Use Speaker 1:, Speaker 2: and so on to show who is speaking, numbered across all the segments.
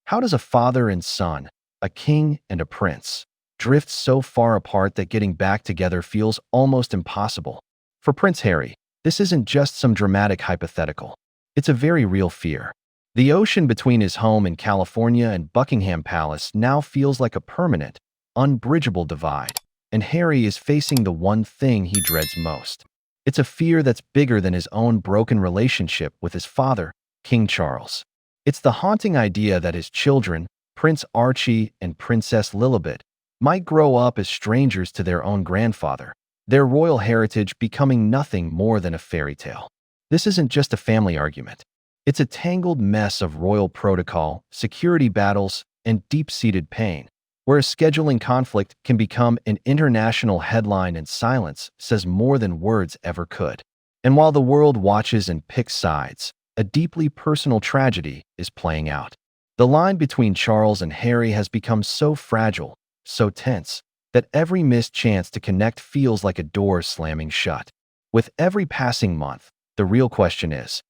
Speaker 1: How does a father and son, a king and a prince, drift so far apart that getting back together feels almost impossible? For Prince Harry, this isn't just some dramatic hypothetical. It's a very real fear. The ocean between his home in California and Buckingham Palace now feels like a permanent, unbridgeable divide, and Harry is facing the one thing he dreads most. It's a fear that's bigger than his own broken relationship with his father, King Charles. It's the haunting idea that his children, Prince Archie and Princess Lilibet, might grow up as strangers to their own grandfather, their royal heritage becoming nothing more than a fairy tale. This isn't just a family argument. It's a tangled mess of royal protocol, security battles, and deep-seated pain, where a scheduling conflict can become an international headline and silence says more than words ever could. And while the world watches and picks sides, a deeply personal tragedy is playing out. The line between Charles and Harry has become so fragile, so tense, that every missed chance to connect feels like a door slamming shut. With every passing month, the real question is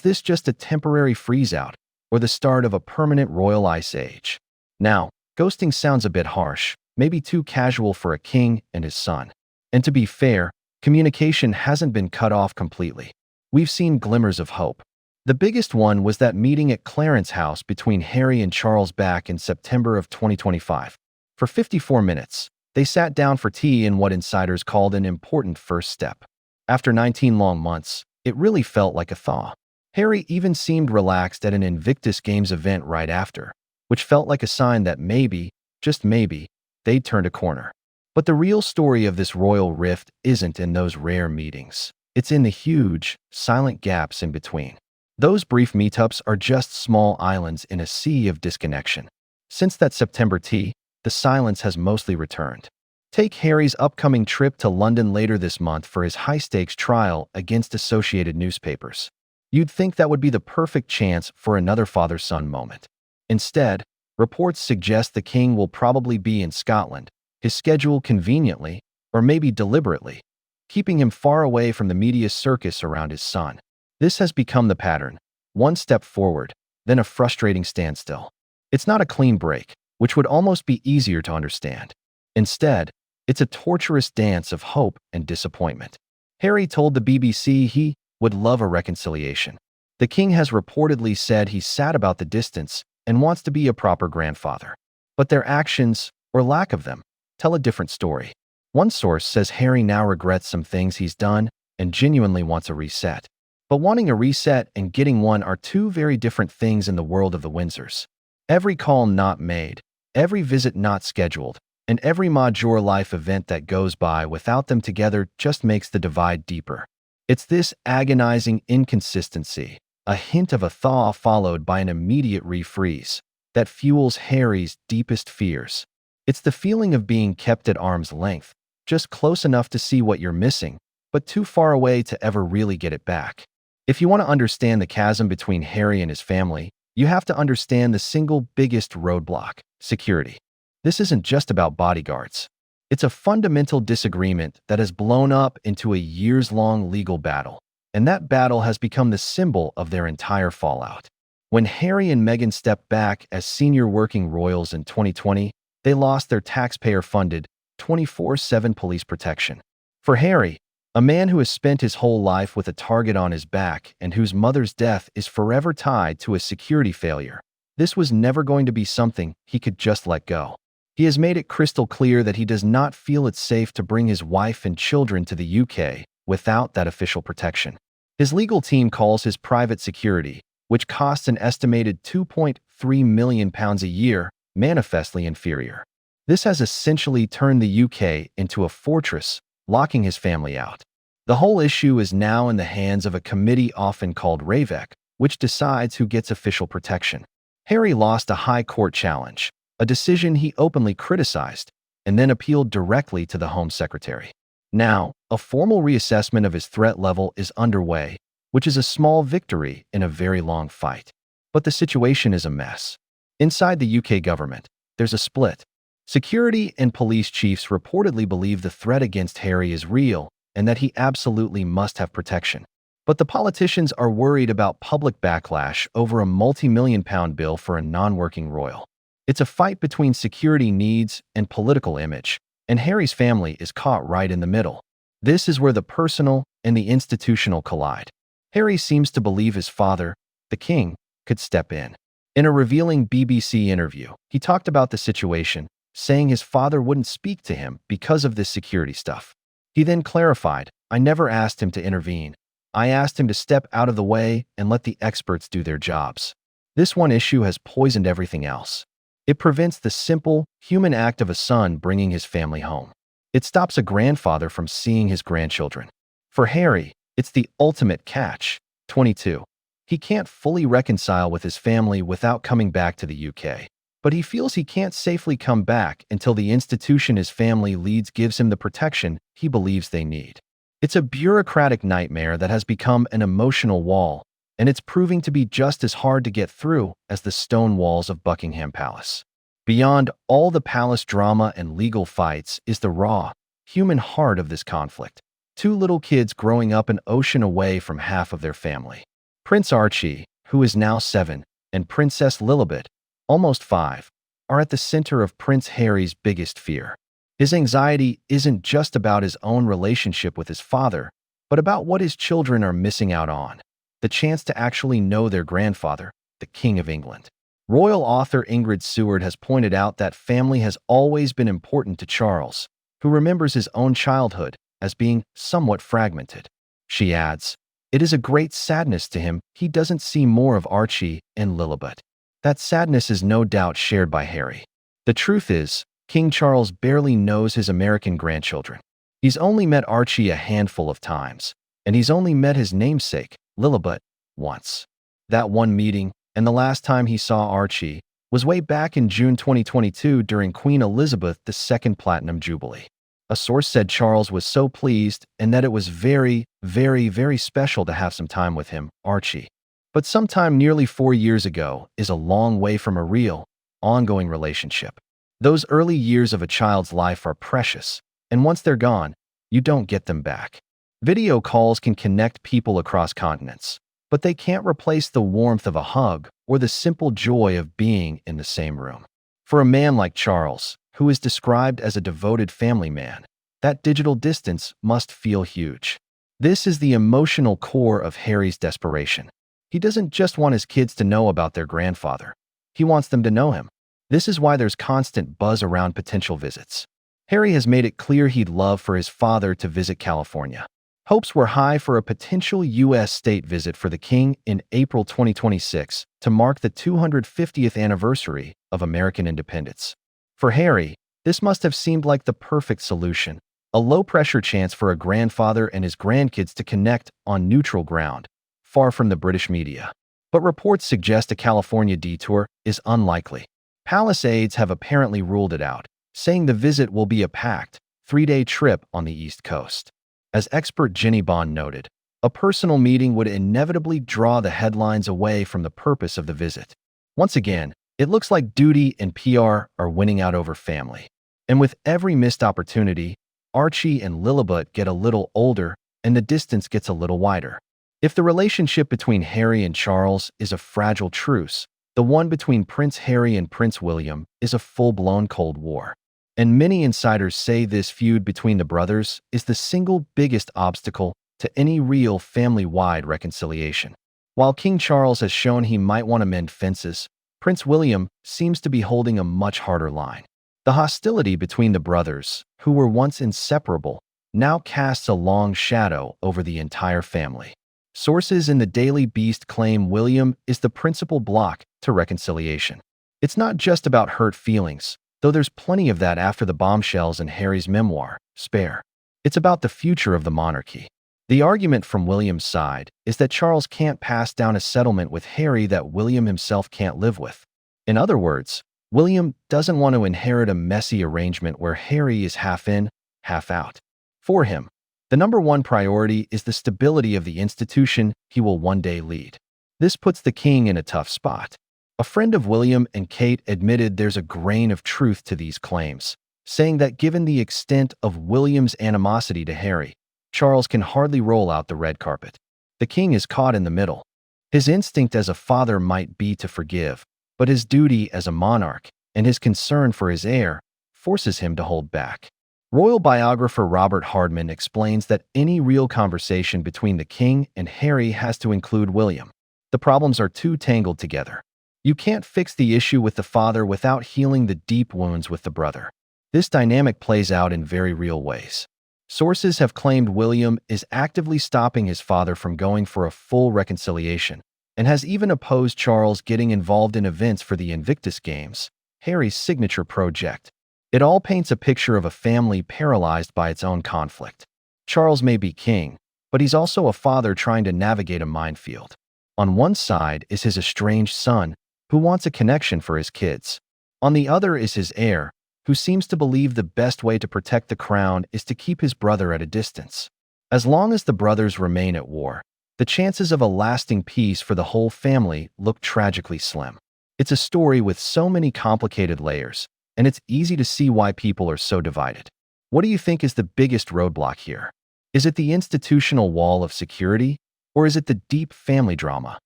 Speaker 1: this just a temporary freeze-out or the start of a permanent royal ice age? Now, ghosting sounds a bit harsh, maybe too casual for a king and his son. And to be fair, communication hasn't been cut off completely. We've seen glimmers of hope. The biggest one was that meeting at Clarence House between Harry and Charles back in September of 2025. For 54 minutes, they sat down for tea in what insiders called an important first step. After 19 long months, it really felt like a thaw. Harry even seemed relaxed at an Invictus Games event right after, which felt like a sign that maybe, just maybe, they'd turned a corner. But the real story of this royal rift isn't in those rare meetings. It's in the huge, silent gaps in between. Those brief meetups are just small islands in a sea of disconnection. Since that September tea, the silence has mostly returned. Take Harry's upcoming trip to London later this month for his high-stakes trial against Associated Newspapers. You'd think that would be the perfect chance for another father-son moment. Instead, reports suggest the king will probably be in Scotland, his schedule conveniently, or maybe deliberately, keeping him far away from the media circus around his son. This has become the pattern: one step forward, then a frustrating standstill. It's not a clean break, which would almost be easier to understand. Instead, it's a torturous dance of hope and disappointment. Harry told the BBC he would love a reconciliation. The king has reportedly said he's sad about the distance and wants to be a proper grandfather. But their actions, or lack of them, tell a different story. One source says Harry now regrets some things he's done and genuinely wants a reset. But wanting a reset and getting one are two very different things in the world of the Windsors. Every call not made, every visit not scheduled, and every major life event that goes by without them together just makes the divide deeper. It's this agonizing inconsistency, a hint of a thaw followed by an immediate refreeze, that fuels Harry's deepest fears. It's the feeling of being kept at arm's length, just close enough to see what you're missing, but too far away to ever really get it back. If you want to understand the chasm between Harry and his family, you have to understand the single biggest roadblock: security. This isn't just about bodyguards. It's a fundamental disagreement that has blown up into a years-long legal battle, and that battle has become the symbol of their entire fallout. When Harry and Meghan stepped back as senior working royals in 2020, they lost their taxpayer-funded 24/7 police protection. For Harry, a man who has spent his whole life with a target on his back and whose mother's death is forever tied to a security failure, this was never going to be something he could just let go. He has made it crystal clear that he does not feel it's safe to bring his wife and children to the UK without that official protection. His legal team calls his private security, which costs an estimated £2.3 million a year, manifestly inferior. This has essentially turned the UK into a fortress, locking his family out. The whole issue is now in the hands of a committee often called RAVEC, which decides who gets official protection. Harry lost a high court challenge, a decision he openly criticized, and then appealed directly to the Home Secretary. Now, a formal reassessment of his threat level is underway, which is a small victory in a very long fight. But the situation is a mess. Inside the UK government, there's a split. Security and police chiefs reportedly believe the threat against Harry is real and that he absolutely must have protection. But the politicians are worried about public backlash over a multi-million-pound bill for a non-working royal. It's a fight between security needs and political image, and Harry's family is caught right in the middle. This is where the personal and the institutional collide. Harry seems to believe his father, the king, could step in. In a revealing BBC interview, he talked about the situation, saying his father wouldn't speak to him because of this security stuff. He then clarified, "I never asked him to intervene. I asked him to step out of the way and let the experts do their jobs." This one issue has poisoned everything else. It prevents the simple, human act of a son bringing his family home. It stops a grandfather from seeing his grandchildren. For Harry, it's the ultimate catch. 22. He can't fully reconcile with his family without coming back to the UK. But he feels he can't safely come back until the institution his family leads gives him the protection he believes they need. It's a bureaucratic nightmare that has become an emotional wall, and it's proving to be just as hard to get through as the stone walls of Buckingham Palace. Beyond all the palace drama and legal fights is the raw, human heart of this conflict. Two little kids growing up an ocean away from half of their family. Prince Archie, who is now 7, and Princess Lilibet, almost 5, are at the center of Prince Harry's biggest fear. His anxiety isn't just about his own relationship with his father, but about what his children are missing out on: the chance to actually know their grandfather, the King of England. Royal author Ingrid Seward has pointed out that family has always been important to Charles, who remembers his own childhood as being somewhat fragmented. She adds, "It is a great sadness to him he doesn't see more of Archie and Lilibet." That sadness is no doubt shared by Harry. The truth is, King Charles barely knows his American grandchildren. He's only met Archie a handful of times, and he's only met his namesake, Lilibet, once. That one meeting, and the last time he saw Archie, was way back in June 2022 during Queen Elizabeth II's Platinum Jubilee. A source said Charles was so pleased and that it was very, very, very special to have some time with him, Archie. But sometime nearly 4 years ago is a long way from a real, ongoing relationship. Those early years of a child's life are precious, and once they're gone, you don't get them back. Video calls can connect people across continents, but they can't replace the warmth of a hug or the simple joy of being in the same room. For a man like Charles, who is described as a devoted family man, that digital distance must feel huge. This is the emotional core of Harry's desperation. He doesn't just want his kids to know about their grandfather. He wants them to know him. This is why there's constant buzz around potential visits. Harry has made it clear he'd love for his father to visit California. Hopes were high for a potential U.S. state visit for the king in April 2026 to mark the 250th anniversary of American independence. For Harry, this must have seemed like the perfect solution, a low-pressure chance for a grandfather and his grandkids to connect on neutral ground, far from the British media. But reports suggest a California detour is unlikely. Palace aides have apparently ruled it out, saying the visit will be a packed, 3-day trip on the East Coast. As expert Jenny Bond noted, a personal meeting would inevitably draw the headlines away from the purpose of the visit. Once again, it looks like duty and PR are winning out over family. And with every missed opportunity, Archie and Lilibet get a little older and the distance gets a little wider. If the relationship between Harry and Charles is a fragile truce, the one between Prince Harry and Prince William is a full-blown Cold War. And many insiders say this feud between the brothers is the single biggest obstacle to any real family-wide reconciliation. While King Charles has shown he might want to mend fences, Prince William seems to be holding a much harder line. The hostility between the brothers, who were once inseparable, now casts a long shadow over the entire family. Sources in the Daily Beast claim William is the principal block to reconciliation. It's not just about hurt feelings, though there's plenty of that after the bombshells in Harry's memoir, Spare. It's about the future of the monarchy. The argument from William's side is that Charles can't pass down a settlement with Harry that William himself can't live with. In other words, William doesn't want to inherit a messy arrangement where Harry is half in, half out. For him, the number one priority is the stability of the institution he will one day lead. This puts the king in a tough spot. A friend of William and Kate admitted there's a grain of truth to these claims, saying that given the extent of William's animosity to Harry, Charles can hardly roll out the red carpet. The king is caught in the middle. His instinct as a father might be to forgive, but his duty as a monarch and his concern for his heir forces him to hold back. Royal biographer Robert Hardman explains that any real conversation between the king and Harry has to include William. The problems are too tangled together. You can't fix the issue with the father without healing the deep wounds with the brother. This dynamic plays out in very real ways. Sources have claimed William is actively stopping his father from going for a full reconciliation, and has even opposed Charles getting involved in events for the Invictus Games, Harry's signature project. It all paints a picture of a family paralyzed by its own conflict. Charles may be king, but he's also a father trying to navigate a minefield. On one side is his estranged son, who wants a connection for his kids. On the other is his heir, who seems to believe the best way to protect the crown is to keep his brother at a distance. As long as the brothers remain at war, the chances of a lasting peace for the whole family look tragically slim. It's a story with so many complicated layers, and it's easy to see why people are so divided. What do you think is the biggest roadblock here? Is it the institutional wall of security, or is it the deep family drama,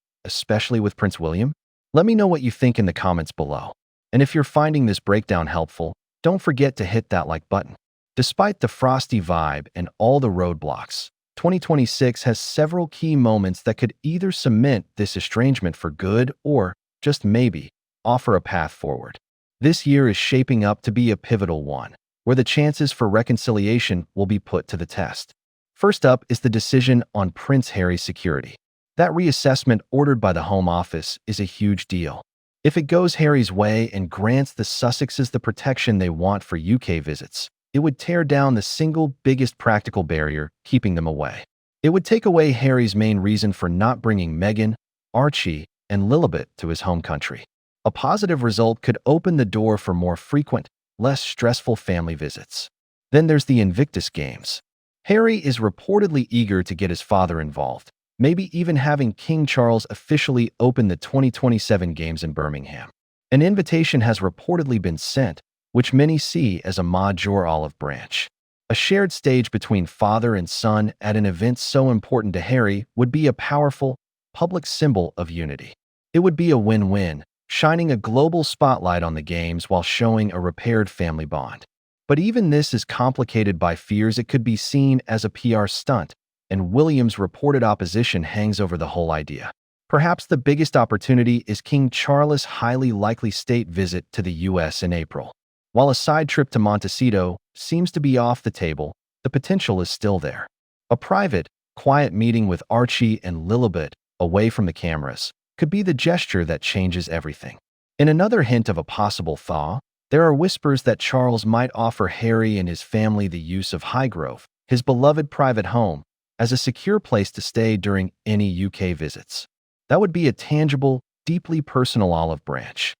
Speaker 1: especially with Prince William? Let me know what you think in the comments below. And if you're finding this breakdown helpful, don't forget to hit that like button. Despite the frosty vibe and all the roadblocks, 2026 has several key moments that could either cement this estrangement for good or, just maybe, offer a path forward. This year is shaping up to be a pivotal one, where the chances for reconciliation will be put to the test. First up is the decision on Prince Harry's security. That reassessment ordered by the Home Office is a huge deal. If it goes Harry's way and grants the Sussexes the protection they want for UK visits, it would tear down the single biggest practical barrier keeping them away. It would take away Harry's main reason for not bringing Meghan, Archie, and Lilibet to his home country. A positive result could open the door for more frequent, less stressful family visits. Then there's the Invictus Games. Harry is reportedly eager to get his father involved, maybe even having King Charles officially open the 2027 Games in Birmingham. An invitation has reportedly been sent, which many see as a major olive branch. A shared stage between father and son at an event so important to Harry would be a powerful, public symbol of unity. It would be a win-win, shining a global spotlight on the Games while showing a repaired family bond. But even this is complicated by fears it could be seen as a PR stunt, and William's reported opposition hangs over the whole idea. Perhaps the biggest opportunity is King Charles' highly likely state visit to the US in April. While a side trip to Montecito seems to be off the table, the potential is still there. A private, quiet meeting with Archie and Lilibet, away from the cameras, could be the gesture that changes everything. In another hint of a possible thaw, there are whispers that Charles might offer Harry and his family the use of Highgrove, his beloved private home, as a secure place to stay during any UK visits. That would be a tangible, deeply personal olive branch.